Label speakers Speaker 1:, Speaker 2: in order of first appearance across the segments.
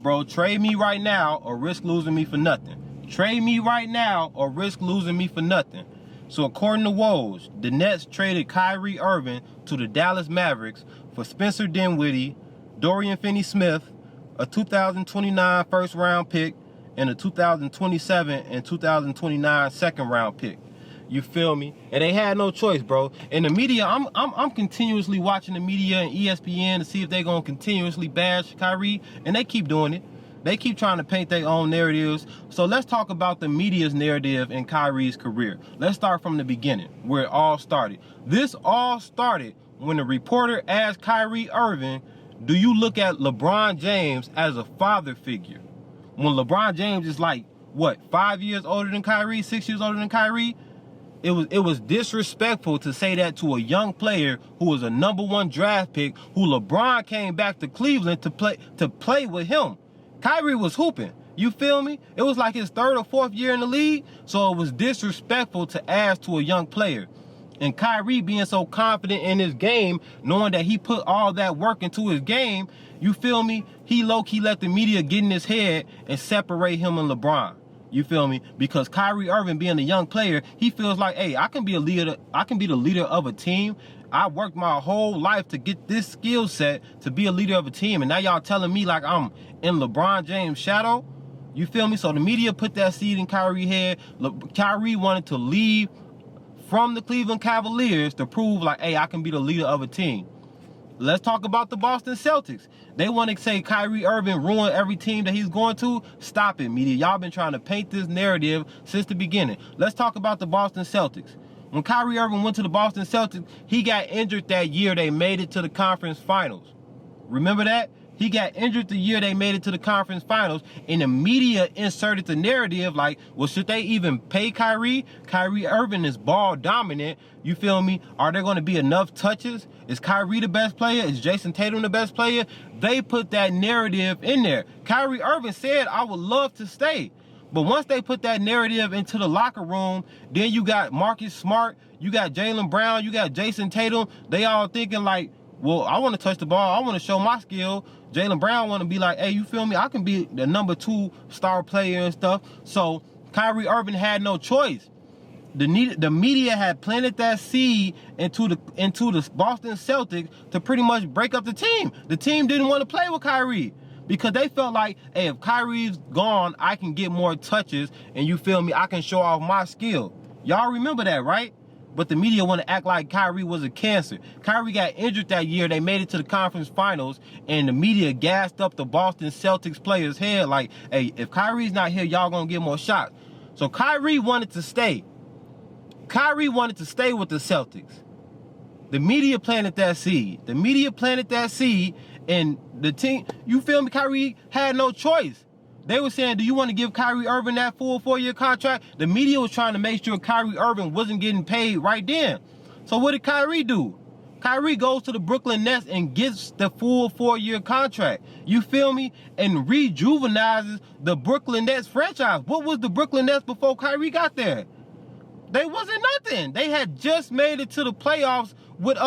Speaker 1: Bro, trade me right now or risk losing me for nothing. Trade me right now or risk losing me for nothing. So according to Woj, the Nets traded Kyrie Irving to the Dallas Mavericks for Spencer Dinwiddie, Dorian Finney-Smith, a 2029 first round pick, and a 2027 and 2029 second round pick. You feel me? And they had no choice, bro. And the media, I'm continuously watching the media and ESPN to see if they're gonna continuously bash Kyrie, and they keep doing it. They keep trying to paint their own narratives. So let's talk about the media's narrative in Kyrie's career. Let's start from the beginning, where it all started. This all started when the reporter asked Kyrie Irving, do you look at LeBron James as a father figure? When LeBron James is like, what, 5 years older than Kyrie, 6 years older than Kyrie? It was disrespectful to say that to a young player who was a #1 draft pick, who LeBron came back to Cleveland to play with him. Kyrie was hooping. You feel me? It was like his 3rd or 4th year in the league, so it was disrespectful to ask to a young player. And Kyrie being so confident in his game, knowing that he put all that work into his game, you feel me? He low-key let the media get in his head and separate him and LeBron. You feel me? Because Kyrie Irving being a young player, he feels like, hey, I can be a leader. I can be the leader of a team. I worked my whole life to get this skill set to be a leader of a team. And now y'all telling me like I'm in LeBron James' shadow. You feel me? So the media put that seed in Kyrie's head. Kyrie wanted to leave from the Cleveland Cavaliers to prove like, hey, I can be the leader of a team. Let's talk about the Boston Celtics. They want to say Kyrie Irving ruined every team that he's going to. Stop it, media. Y'all been trying to paint this narrative since the beginning. Let's talk about the Boston Celtics. When Kyrie Irving went to the Boston Celtics, he got injured that year they made it to the conference finals. Remember that? He got injured the year they made it to the conference finals, and the media inserted the narrative like, well, should they even pay Kyrie? Kyrie Irving is ball dominant. You feel me? Are there going to be enough touches? Is Kyrie the best player? Is Jason Tatum the best player? They put that narrative in there. Kyrie Irving said, I would love to stay. But once they put that narrative into the locker room, then you got Marcus Smart, you got Jaylen Brown, you got Jason Tatum. They all thinking like, well, I want to touch the ball. I want to show my skill. Jaylen Brown want to be like, hey, you feel me? I can be the #2 star player and stuff. So Kyrie Irving had no choice. The media had planted that seed into the Boston Celtics to pretty much break up the team. The team didn't want to play with Kyrie because they felt like, hey, if Kyrie's gone, I can get more touches, and you feel me? I can show off my skill. Y'all remember that, right? But the media want to act like Kyrie was a cancer. Kyrie got injured that year. They made it to the conference finals, and the media gassed up the Boston Celtics players' head like, hey, if Kyrie's not here, y'all going to get more shots. So Kyrie wanted to stay. Kyrie wanted to stay with the Celtics. The media planted that seed. The media planted that seed, and the team, you feel me? Kyrie had no choice. They were saying, do you want to give Kyrie Irving that full 4-year contract? The media was trying to make sure Kyrie Irving wasn't getting paid right then. So what did Kyrie do? Kyrie goes to the Brooklyn Nets and gets the full 4-year contract. You feel me? And rejuvenizes the Brooklyn Nets franchise. What was the Brooklyn Nets before Kyrie got there? They wasn't nothing. They had just made it to the playoffs with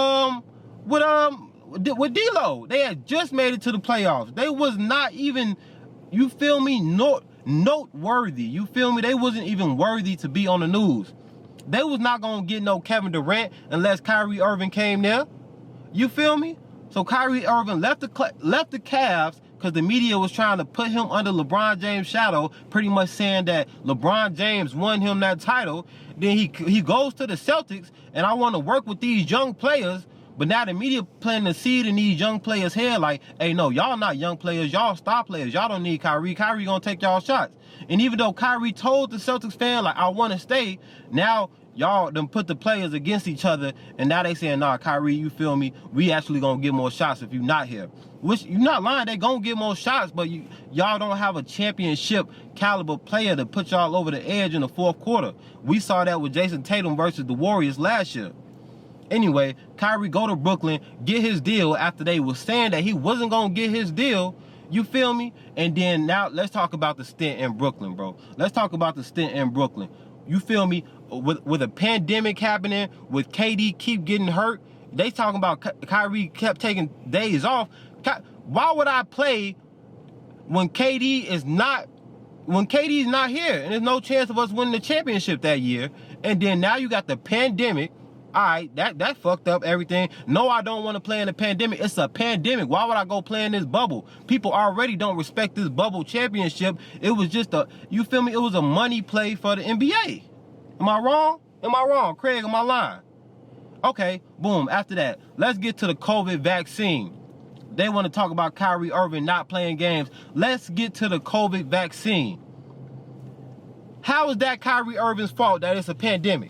Speaker 1: D'Lo. They had just made it to the playoffs. They was not even, you feel me, noteworthy. You feel me? They wasn't even worthy to be on the news. They was not going to get no Kevin Durant unless Kyrie Irving came there. You feel me? So Kyrie Irving left the Cavs because the media was trying to put him under LeBron James' shadow, pretty much saying that LeBron James won him that title. Then he goes to the Celtics, and I want to work with these young players. But now the media planting the seed in these young players' head like, hey, no, y'all not young players. Y'all star players. Y'all don't need Kyrie. Kyrie going to take y'all shots. And even though Kyrie told the Celtics fan, like, I want to stay, now y'all done put the players against each other, and now they saying, nah, Kyrie, you feel me? We actually going to get more shots if you not here. Which, you're not lying. They going to get more shots, but y'all don't have a championship caliber player to put y'all over the edge in the fourth quarter. We saw that with Jason Tatum versus the Warriors last year. Anyway, Kyrie go to Brooklyn, get his deal after they was saying that he wasn't going to get his deal. You feel me? And then now let's talk about the stint in Brooklyn, bro. Let's talk about the stint in Brooklyn. You feel me? With a pandemic happening, with KD keep getting hurt, they talking about Kyrie kept taking days off. Why would I play when KD's not here, and there's no chance of us winning the championship that year. And then now you got the pandemic. All right, that fucked up everything. No, I don't want to play in a pandemic. It's a pandemic. Why would I go play in this bubble? People already don't respect this bubble championship. It was just you feel me? It was a money play for the NBA. Am I wrong? Am I wrong? Craig, am I lying? Okay, boom. After that, let's get to the COVID vaccine. They want to talk about Kyrie Irving not playing games. Let's get to the COVID vaccine. How is that Kyrie Irving's fault that it's a pandemic?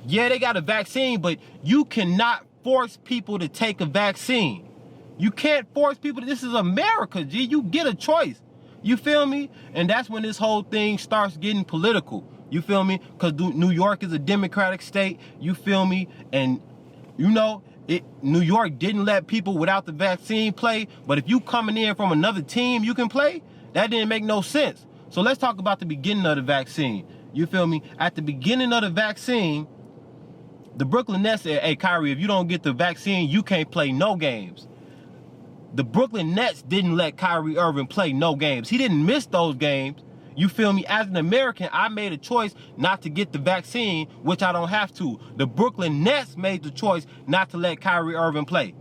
Speaker 1: Yeah, they got a vaccine, but you cannot force people to take a vaccine. You can't force people. This is America, G. You get a choice. You feel me? And that's when this whole thing starts getting political. You feel me? Because New York is a Democratic state. You feel me? And, you know, New York didn't let people without the vaccine play. But if you coming in from another team, you can play. That didn't make no sense. So let's talk about the beginning of the vaccine. You feel me? At the beginning of the vaccine, the Brooklyn Nets said, hey, Kyrie, if you don't get the vaccine, you can't play no games. The Brooklyn Nets didn't let Kyrie Irving play no games. He didn't miss those games. You feel me? As an American, I made a choice not to get the vaccine, which I don't have to. The Brooklyn Nets made the choice not to let Kyrie Irving play.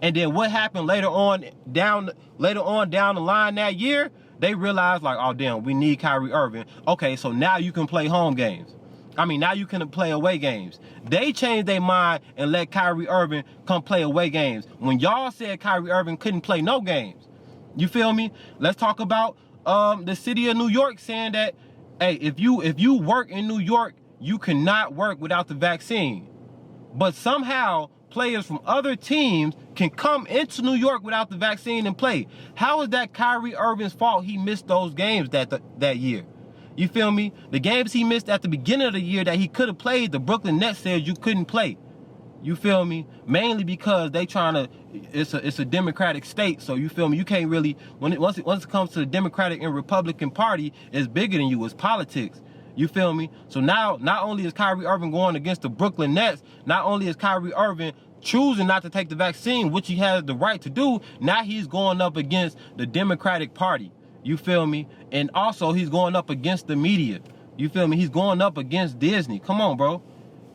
Speaker 1: And then what happened later on down the line that year, they realized like, oh, damn, we need Kyrie Irving. Okay, so now you can play home games. I mean, now you can play away games. They changed their mind and let Kyrie Irving come play away games. When y'all said Kyrie Irving couldn't play no games. You feel me? Let's talk about the city of New York saying that, hey, if you work in New York, you cannot work without the vaccine. But somehow players from other teams can come into New York without the vaccine and play. How is that Kyrie Irving's fault he missed those games that year? You feel me? The games he missed at the beginning of the year that he could have played, the Brooklyn Nets said you couldn't play. You feel me? Mainly because they trying to, it's a Democratic state, so you feel me? You can't really, once it comes to the Democratic and Republican Party, it's bigger than you, it's politics. You feel me? So now, not only is Kyrie Irving going against the Brooklyn Nets, not only is Kyrie Irving choosing not to take the vaccine, which he has the right to do, now he's going up against the Democratic Party. You feel me? And also he's going up against the media. You feel me? He's going up against Disney. Come on, bro.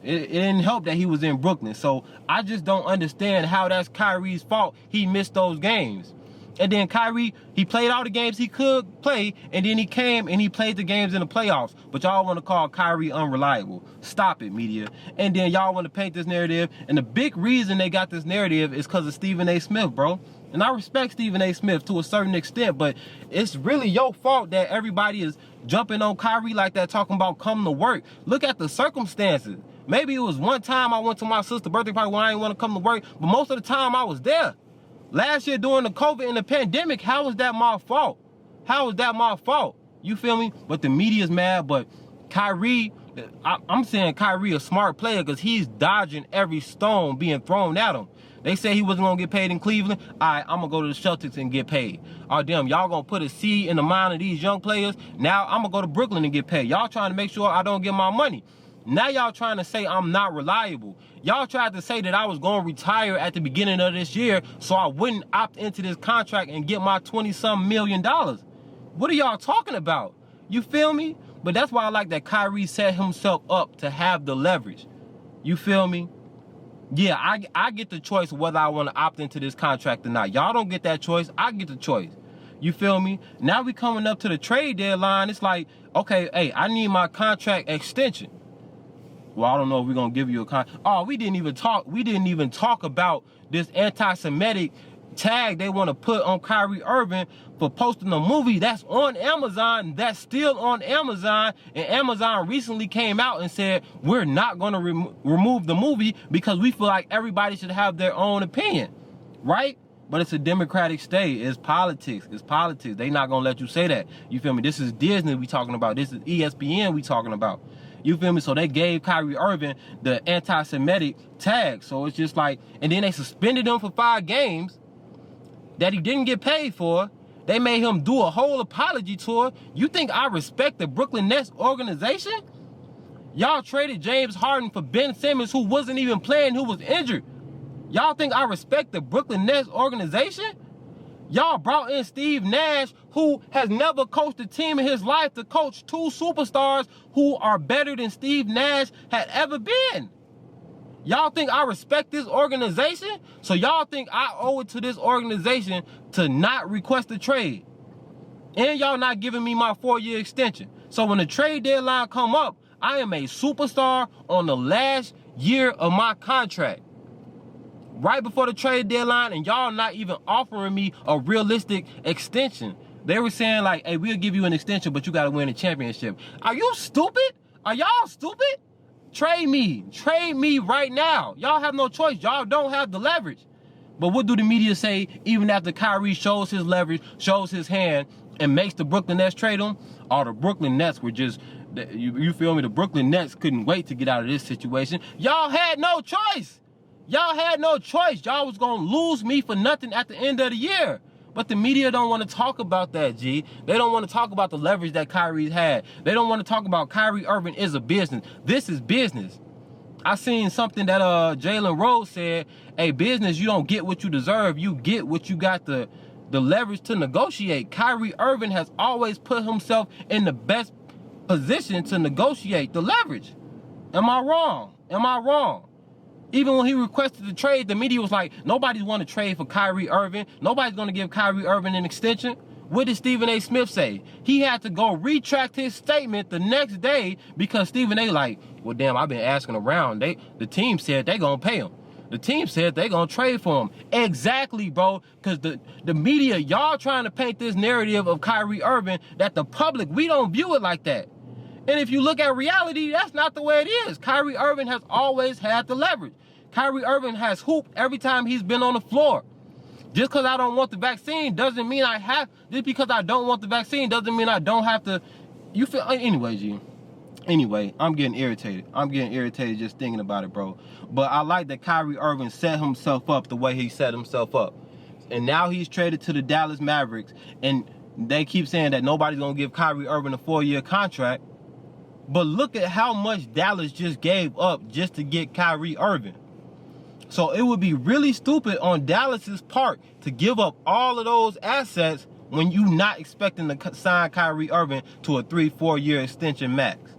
Speaker 1: It didn't help that he was in Brooklyn. So I just don't understand how that's Kyrie's fault. He missed those games. And then Kyrie, he played all the games he could play, and then he came and he played the games in the playoffs. But y'all want to call Kyrie unreliable. Stop it, media. And then y'all want to paint this narrative. And the big reason they got this narrative is because of Stephen A. Smith, bro. And I respect Stephen A. Smith to a certain extent, but it's really your fault that everybody is jumping on Kyrie like that, talking about coming to work. Look at the circumstances. Maybe it was one time I went to my sister's birthday party when I didn't want to come to work, but most of the time I was there. Last year during the COVID and the pandemic, how was that my fault? How was that my fault? You feel me? But the media's mad, but Kyrie, I'm saying Kyrie a smart player because he's dodging every stone being thrown at him. They said he wasn't going to get paid in Cleveland. All right, I'm going to go to the Celtics and get paid. Oh, damn, y'all going to put a seed in the mind of these young players. Now I'm going to go to Brooklyn and get paid. Y'all trying to make sure I don't get my money. Now y'all trying to say I'm not reliable. Y'all tried to say that I was going to retire at the beginning of this year so I wouldn't opt into this contract and get my 20-something million dollars. What are y'all talking about? You feel me? But that's why I like that Kyrie set himself up to have the leverage. You feel me? Yeah, I get the choice whether I want to opt into this contract or not. Y'all don't get that choice. I get the choice. You feel me? Now we coming up to the trade deadline. It's like, okay, hey, I need my contract extension. Well, I don't know if we're going to give you a contract. Oh, we didn't even talk about this anti-Semitic tag they want to put on Kyrie Irving for posting a movie that's on Amazon, that's still on Amazon, and Amazon recently came out and said we're not going to remove the movie because we feel like everybody should have their own opinion, right? But it's a Democratic state. It's politics. It's politics. They not going to let you say that. You feel me? This is Disney we talking about. This is ESPN we talking about. You feel me? So they gave Kyrie Irving the anti-Semitic tag. So it's just like, and then they suspended him for 5 games that he didn't get paid for. They made him do a whole apology tour. You think I respect the Brooklyn Nets organization? Y'all traded James Harden for Ben Simmons, who wasn't even playing, who was injured. Y'all think I respect the Brooklyn Nets organization? Y'all brought in Steve Nash, who has never coached a team in his life, to coach 2 superstars who are better than Steve Nash had ever been. Y'all think I respect this organization? So y'all think I owe it to this organization to not request a trade? And y'all not giving me my 4-year extension. So when the trade deadline come up, I am a superstar on the last year of my contract. Right before the trade deadline, and y'all not even offering me a realistic extension. They were saying like, hey, we'll give you an extension, but you gotta win a championship. Are you stupid? Are y'all stupid? Trade me right now. Y'all have no choice. Y'all don't have the leverage. But what do the media say even after Kyrie shows his leverage, shows his hand, and makes the Brooklyn Nets trade him? Oh, the Brooklyn Nets were just, you feel me? The Brooklyn Nets couldn't wait to get out of this situation. Y'all had no choice. Y'all had no choice. Y'all was going to lose me for nothing at the end of the year. But the media don't want to talk about that, G. They don't want to talk about the leverage that Kyrie's had. They don't want to talk about Kyrie Irving is a business. This is business. I seen something that Jalen Rose said, hey, business, you don't get what you deserve. You get what you got the leverage to negotiate. Kyrie Irving has always put himself in the best position to negotiate the leverage. Am I wrong? Am I wrong? Even when he requested the trade, the media was like, nobody's want to trade for Kyrie Irving. Nobody's going to give Kyrie Irving an extension. What did Stephen A. Smith say? He had to go retract his statement the next day because Stephen A. like, well, damn, I've been asking around. The team said they going to pay him. The team said they going to trade for him. Exactly, bro. Because the media, y'all trying to paint this narrative of Kyrie Irving that the public, we don't view it like that. And if you look at reality, that's not the way it is. Kyrie Irving has always had the leverage. Kyrie Irving has hooped every time he's been on the floor. Just because I don't want the vaccine doesn't mean I have, just because I don't want the vaccine doesn't mean I don't have to, you feel, anyway, G. Anyway, I'm getting irritated. I'm getting irritated just thinking about it, bro. But I like that Kyrie Irving set himself up the way he set himself up. And now he's traded to the Dallas Mavericks. And they keep saying that nobody's going to give Kyrie Irving a 4-year contract. But look at how much Dallas just gave up just to get Kyrie Irving. So it would be really stupid on Dallas's part to give up all of those assets when you're not expecting to sign Kyrie Irving to a 3-4 year extension max.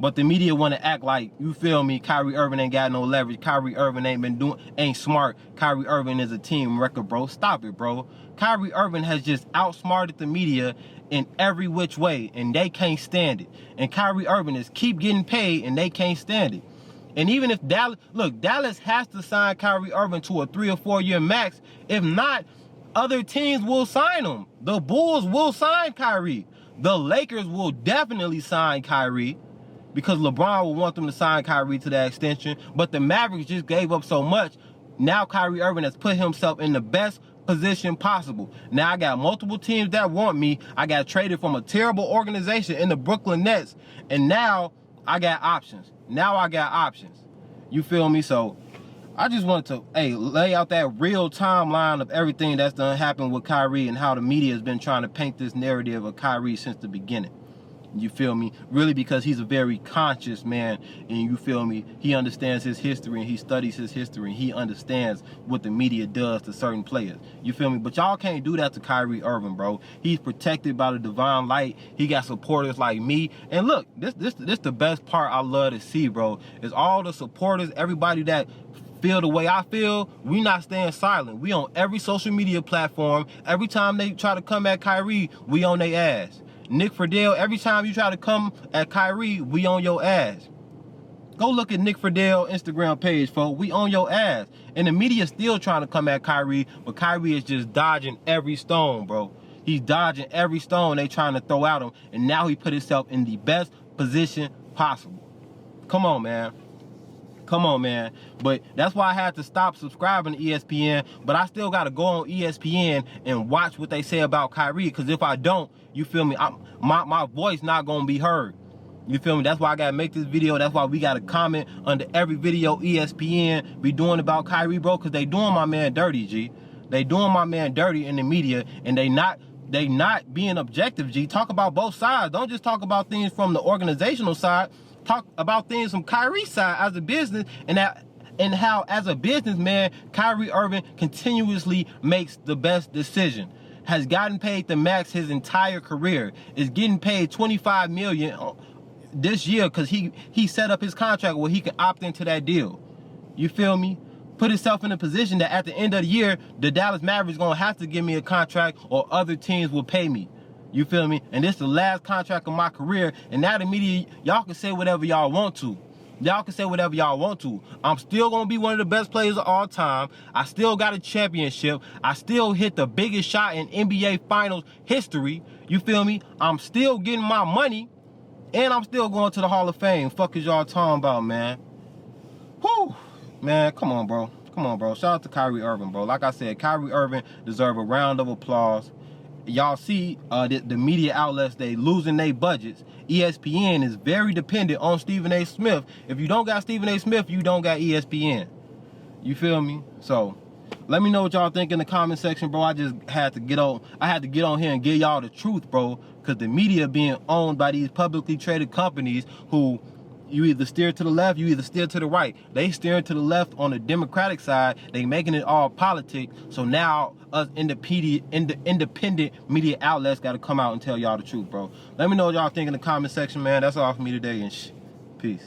Speaker 1: But the media want to act like, you feel me, Kyrie Irving ain't got no leverage. Kyrie Irving ain't smart. Kyrie Irving is a team record, bro. Stop it, bro. Kyrie Irving has just outsmarted the media in every which way, and they can't stand it. And Kyrie Irving is keep getting paid, and they can't stand it. And even if Dallas has to sign Kyrie Irving to a 3 or 4 year max. If not, other teams will sign him. The Bulls will sign Kyrie. The Lakers will definitely sign Kyrie because LeBron will want them to sign Kyrie to that extension. But the Mavericks just gave up so much. Now Kyrie Irving has put himself in the best position possible. Now I got multiple teams that want me. I got traded from a terrible organization in the Brooklyn Nets. And now I got options. You feel me? So I just wanted to, lay out that real timeline of everything that's done happened with Kyrie and how the media has been trying to paint this narrative of Kyrie since the beginning. You feel me? Really, because he's a very conscious man, and you feel me? He understands his history, and he studies his history, and he understands what the media does to certain players. You feel me? But y'all can't do that to Kyrie Irving, bro. He's protected by the divine light. He got supporters like me. And look, this the best part I love to see, bro, is all the supporters, everybody that feel the way I feel. We not staying silent. We on every social media platform. Every time they try to come at Kyrie, we on their ass. Nick Friedel, every time you try to come at Kyrie, we on your ass. Go look at Nick Friedel Instagram page, folks. We on your ass. And the media still trying to come at Kyrie, but Kyrie is just dodging every stone, bro. He's dodging every stone they trying to throw at him, and now he put himself in the best position possible. Come on, man. Come on, man. But that's why I had to stop subscribing to ESPN, but I still got to go on ESPN and watch what they say about Kyrie, because if I don't, you feel me, my voice not going to be heard. You feel me? That's why I got to make this video. That's why we got to comment under every video ESPN be doing about Kyrie, bro, because they doing my man dirty, G. They doing my man dirty in the media, and they not being objective, G. Talk about both sides. Don't just talk about things from the organizational side. Talk about things from Kyrie's side as a business, and that and how, as a businessman, Kyrie Irving continuously makes the best decision. Has gotten paid the max his entire career. Is getting paid $25 million this year because he set up his contract where he can opt into that deal. You feel me? Put himself in a position that at the end of the year, the Dallas Mavericks gonna have to give me a contract or other teams will pay me. You feel me? And this is the last contract of my career, and now the media, y'all can say whatever y'all want to. Y'all can say whatever y'all want to. I'm still going to be one of the best players of all time. I still got a championship. I still hit the biggest shot in NBA Finals history. You feel me? I'm still getting my money, and I'm still going to the Hall of Fame. Fuck is y'all talking about, man? Whew. Man, come on, bro. Come on, bro. Shout out to Kyrie Irving, bro. Like I said, Kyrie Irving deserves a round of applause. Y'all see the media outlets, they losing their budgets. ESPN is very dependent on Stephen A. Smith. If you don't got Stephen A. Smith, you don't got ESPN. You feel me? So let me know what y'all think in the comment section, bro. I just had to get on. I had to get on here and give y'all the truth, bro, because the media being owned by these publicly traded companies who you either steer to the left, you either steer to the right. They steering to the left on the Democratic side. They making it all politics. So now us independent media outlets got to come out and tell y'all the truth, bro. Let me know what y'all think in the comment section, man. That's all for me today, and peace.